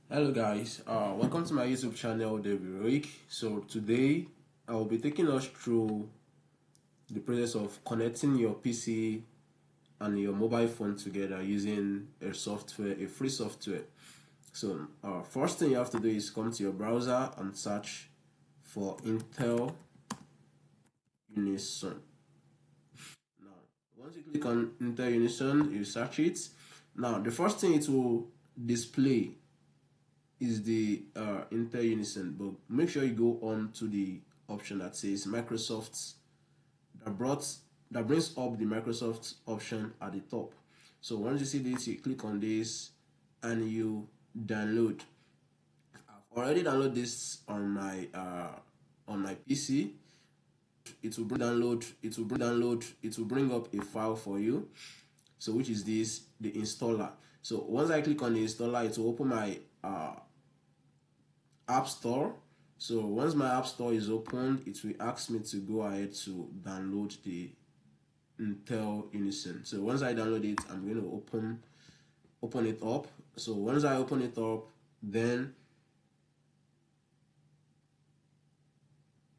Hello guys, welcome to my YouTube channel, David Roik. So today I will be taking us through the process of connecting your PC and your mobile phone together using a free software. So first thing you have to do is come to your browser and search for Intel Unison. Now, once you click on Intel Unison, you search it. Now, the first thing it will display is the Intel Unison, but make sure you go on to the option that says Microsoft that brings up the Microsoft option at the top. So once you see this, you click on this and you download. I've already downloaded this on my PC. It will bring up a file for you. So which is the installer. So once I click on the installer, it will open my App Store. So once my App Store is opened, it will ask me to go ahead to download the Intel Unison. So once I download it, I'm going to open it up. So once I open it up, then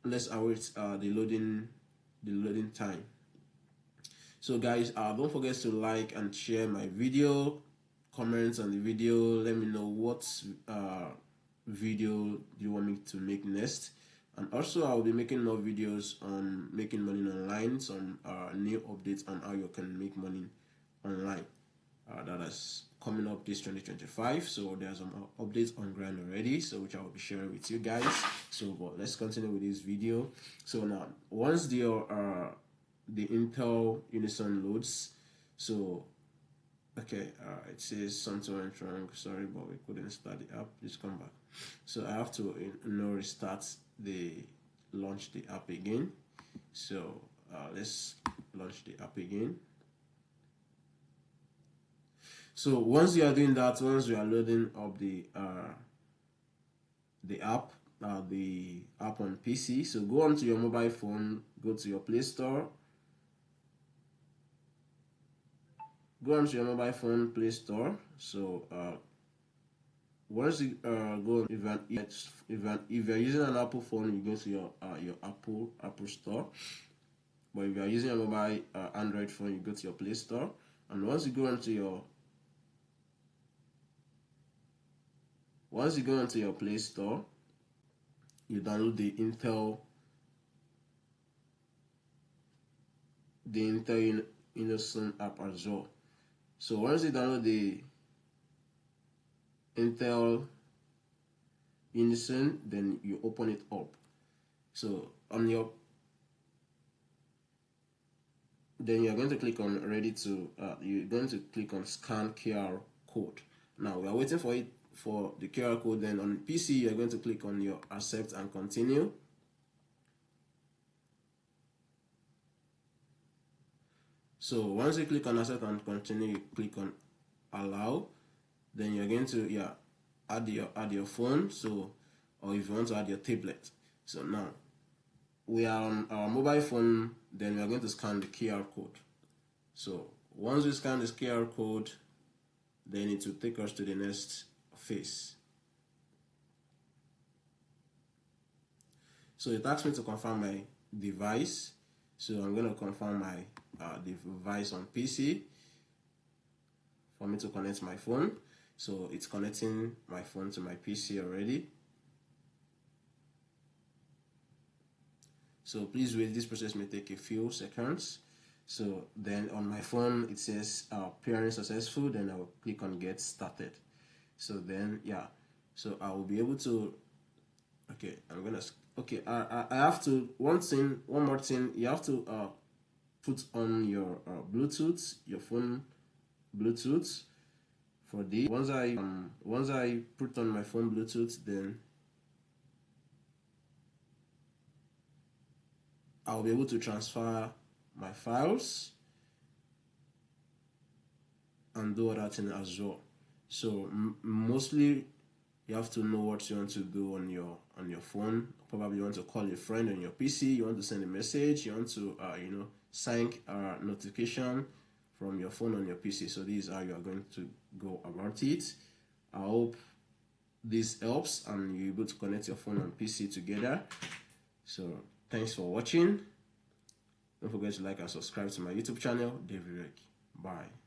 let's await the loading time. So guys, don't forget to like and share my video, comment on the video, let me know what video you want me to make next. And also I'll be making more videos on making money online, some new updates on how you can make money online. That is coming up this 2025. So there's some updates on ground already, so which I will be sharing with you guys. So but let's continue with this video. So now once the Intel Unison loads, so okay, it says something went wrong. Sorry, but we couldn't start the app. Please come back. So I have to restart launch the app again. So let's launch the app again. So once you are doing that, once you are loading up the app, the app on PC, so go onto your mobile phone, go to your Play Store, go onto your mobile phone Play Store. So once you go, if you're using an Apple phone, you go to your Apple Store. But if you are using a mobile Android phone, you go to your Play Store. And once you go into your Play Store, you download the Intel Unison app as well. So once you download the Intel Unison, then you open it up. So then you're going to click on you're going to click on scan QR code. Now we are waiting for the QR code. Then on PC, you're going to click on your accept and continue. So once you click on accept and continue, you click on allow. Then you're going to add your phone. So or if you want to add your tablet. So now we are on our mobile phone. Then we are going to scan the QR code. So once we scan this QR code, then it will take us to the next phase. So it asks me to confirm my device. So I'm going to confirm my device on PC for me to connect my phone. So it's connecting my phone to my PC already. So please wait, this process may take a few seconds. So then on my phone it says pairing successful, then I will click on get started. So then so I will be able to I have to one more thing, you have to put on your Bluetooth, your phone Bluetooth for this. Once I put on my phone Bluetooth, then I'll be able to transfer my files and do other things as well. So mostly you have to know what you want to do on your phone. Probably you want to call a friend on your PC, you want to send a message, you want to sync a notification from your phone on your PC. So this is how you are going to go about it. I hope this helps and you're able to connect your phone and PC together. So thanks for watching. Don't forget to like and subscribe to my YouTube channel, David Rek. Bye.